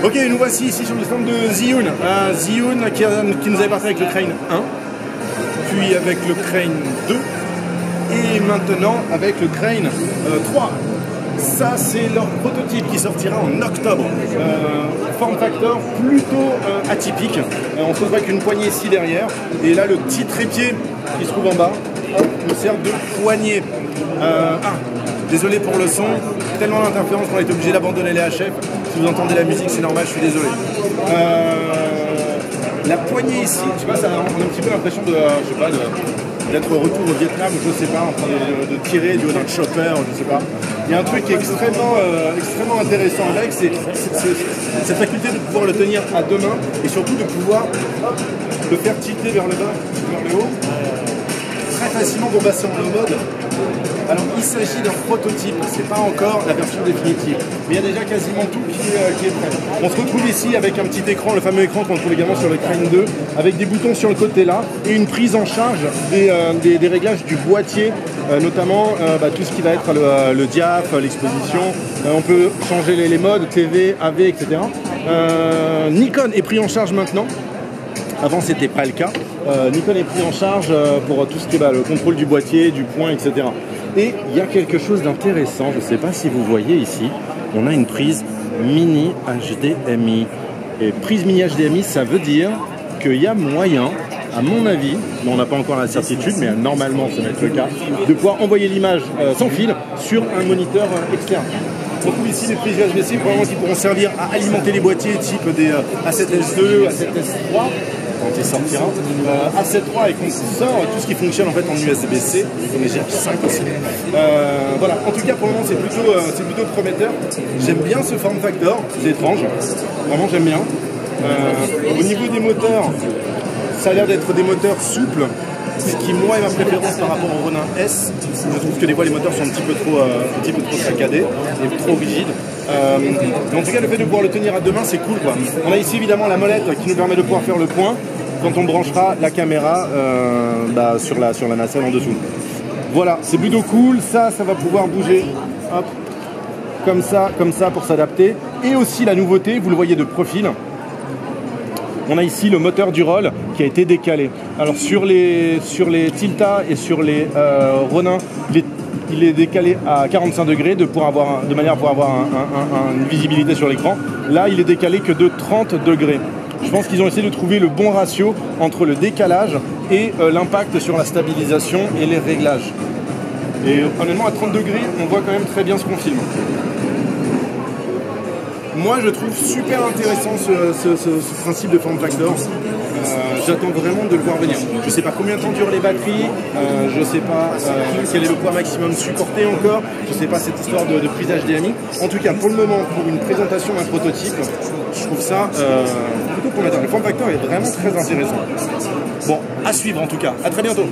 Ok, nous voici ici sur le stand de Zhiyun. Zhiyun qui nous avait parti avec le Crane 1, puis avec le Crane 2, et maintenant avec le Crane 3. Ça, c'est leur prototype qui sortira en octobre. Form factor plutôt atypique. On se retrouve avec une poignée ici derrière. Et là, le petit trépied qui se trouve en bas nous sert de poignée. Désolé pour le son. Tellement d'interférences qu'on a été obligé d'abandonner les HF. Si vous entendez la musique, c'est normal, je suis désolé. La poignée ici, je sais pas, ça, on a un petit peu l'impression de, je sais pas, d'être retour au Vietnam, je sais pas, en train de tirer du haut d'un chopper, je sais pas. Il y a un truc qui est extrêmement intéressant avec, c'est cette faculté de pouvoir le tenir à deux mains et surtout de pouvoir le faire tilter vers le bas, vers le haut, très facilement pour passer en low mode. Alors il s'agit d'un prototype, c'est pas encore la version définitive, mais il y a déjà quasiment tout qui est prêt. On se retrouve ici avec un petit écran, le fameux écran qu'on trouve également sur le Crane 2, avec des boutons sur le côté là, et une prise en charge des réglages du boîtier, notamment tout ce qui va être le diaph, l'exposition, on peut changer les modes, TV, AV, etc. Nikon est pris en charge maintenant. Avant, c'était pas le cas. Nikon est pris en charge pour tout ce qui est le contrôle du boîtier, du point, etc. Et il y a quelque chose d'intéressant, je ne sais pas si vous voyez ici, on a une prise mini HDMI. Et prise mini HDMI, ça veut dire qu'il y a moyen, à mon avis, mais on n'a pas encore la certitude, mais normalement ça va être le cas, de pouvoir envoyer l'image sans fil sur un moniteur externe. On trouve ici des prises USB-C qui pourront servir à alimenter les boîtiers type des A7S2, A7S3 quand il sortira, A7III et qu'on sort tout ce qui fonctionne en fait en USB-C, mais j'ai 5 aussi. Voilà, en tout cas pour le moment c'est plutôt prometteur. J'aime bien ce form factor, c'est étrange, vraiment j'aime bien. Au niveau des moteurs, ça a l'air d'être des moteurs souples. Ce qui moi est ma préférence par rapport au Ronin S. Je trouve que des fois les moteurs sont un petit peu trop saccadés et trop rigides. Mais en tout cas le fait de pouvoir le tenir à deux mains c'est cool quoi. On a ici évidemment la molette qui nous permet de pouvoir faire le point quand on branchera la caméra sur la nacelle en dessous. Voilà, c'est plutôt cool, ça va pouvoir bouger hop, comme ça pour s'adapter. Et aussi la nouveauté, vous le voyez de profil. On a ici le moteur du roll qui a été décalé. Alors sur les Tilta et sur les Ronin, il est décalé à 45 degrés de manière à pouvoir avoir une visibilité sur l'écran. Là, il est décalé que de 30 degrés. Je pense qu'ils ont essayé de trouver le bon ratio entre le décalage et l'impact sur la stabilisation et les réglages. Et honnêtement, à 30 degrés, on voit quand même très bien ce qu'on filme. Moi, je trouve super intéressant ce principe de form factor. J'attends vraiment de le voir venir. Je ne sais pas combien de temps durent les batteries, je ne sais pas quel est le poids maximum supporté encore, je ne sais pas cette histoire de prise HDMI. En tout cas, pour le moment, pour une présentation d'un prototype, je trouve ça plutôt prometteur. Le form factor est vraiment très intéressant. Bon, à suivre en tout cas. À très bientôt.